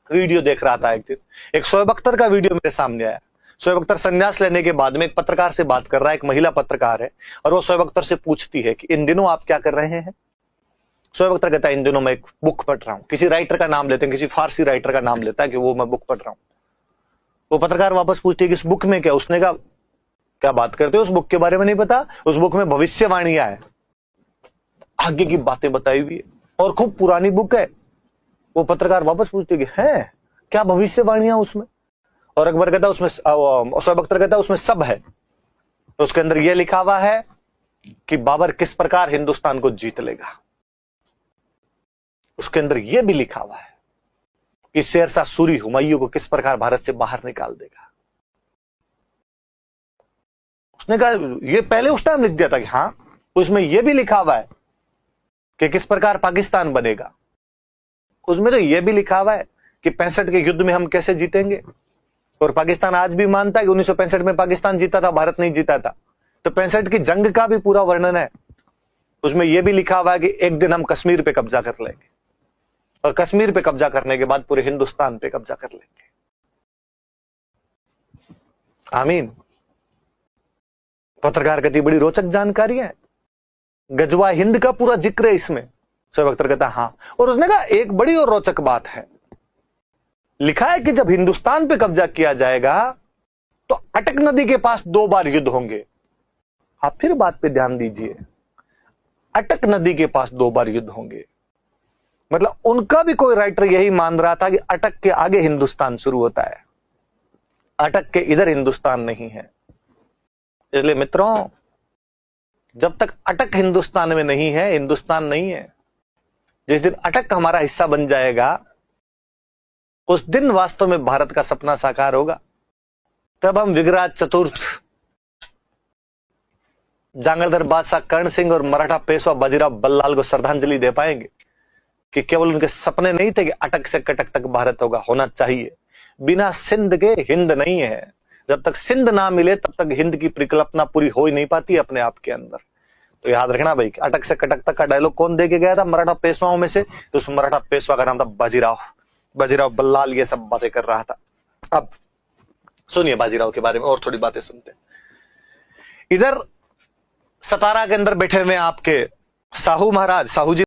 Video देख रहा था एक दिन, एक शोएब अख्तर का वीडियो मेरे सामने आया। शोएब अख्तर संन्यास लेने के बाद में एक पत्रकार से बात कर रहा है, एक महिला पत्रकार है, और वो शोएब अख्तर से पूछती है कि इन दिनों आप क्या कर रहे हैं। शोएब अख्तर कहता है इन दिनों मैं एक बुक पढ़ रहा हूं। किसी राइटर का नाम लेते हैं, किसी फारसी राइटर का नाम लेता है कि वो मैं बुक पढ़ रहा हूं। वो पत्रकार वापस पूछती है कि इस बुक में क्या। उसने कहा क्या बात करते हो, उस बुक के बारे में नहीं पता, उस बुक में भविष्यवाणियां है, आगे की बातें बताई हुई है और खूब पुरानी बुक है। वो पत्रकार वापस पूछते कि है क्या भविष्यवाणियां उसमें। और अकबर कहता उसमें, शोएब अख्तर कहता उसमें सब है। तो उसके अंदर यह लिखा हुआ है कि बाबर किस प्रकार हिंदुस्तान को जीत लेगा। उसके अंदर यह भी लिखा हुआ है कि शेरशाह सूरी हुमायूं को किस प्रकार भारत से बाहर निकाल देगा। उसने कहा ये पहले उस टाइम लिख दिया था कि हाँ, उसमें यह भी लिखा हुआ है कि किस प्रकार पाकिस्तान बनेगा। उसमें तो यह भी लिखा हुआ है कि 65 के युद्ध में हम कैसे जीतेंगे। और पाकिस्तान आज भी मानता है कि 1965 में पाकिस्तान जीता था, भारत नहीं जीता था। तो 65 की जंग का भी पूरा वर्णन है। उसमें यह भी लिखा हुआ है कि एक दिन हम कश्मीर पे कब्जा कर लेंगे, और कश्मीर पे कब्जा करने के बाद पूरे हिंदुस्तान पे कब्जा कर लेंगे। आमीन। पत्रकार कहती बड़ी रोचक जानकारी है, गजवा हिंद का पूरा जिक्र है इसमें। शोएब अख्तर कहता हाँ। और उसने कहा एक बड़ी और रोचक बात है, लिखा है कि जब हिंदुस्तान पे कब्जा किया जाएगा तो अटक नदी के पास 2 बार युद्ध होंगे। आप फिर बात पे ध्यान दीजिए, अटक नदी के पास 2 बार युद्ध होंगे। मतलब उनका भी कोई राइटर यही मान रहा था कि अटक के आगे हिंदुस्तान शुरू होता है, अटक के इधर हिंदुस्तान नहीं है। इसलिए मित्रों, जब तक अटक हिंदुस्तान में नहीं है, हिंदुस्तान नहीं है। जिस दिन अटक हमारा हिस्सा बन जाएगा, उस दिन वास्तव में भारत का सपना साकार होगा। तब हम विग्राज चतुर्थ, जांगलधर बादशाह कर्ण सिंह और मराठा पेशवा बाजीराव बल्लाल को श्रद्धांजलि दे पाएंगे कि केवल उनके सपने नहीं थे कि अटक से कटक तक भारत होना चाहिए। बिना सिंध के हिंद नहीं है। जब तक सिंध ना मिले तब तक हिंद की परिकल्पना पूरी हो ही नहीं पाती अपने आप के अंदर। तो याद रखना भाई, अटक से कटक तक का डायलॉग कौन दे के गया था मराठा पेशवाओं में से? तो उस मराठा पेशवा का नाम था बाजीराव बल्लाल। ये सब बातें कर रहा था। अब सुनिए बाजीराव के बारे में और थोड़ी बातें सुनते हैं। इधर सतारा के अंदर बैठे हुए आपके साहू महाराज, साहू जी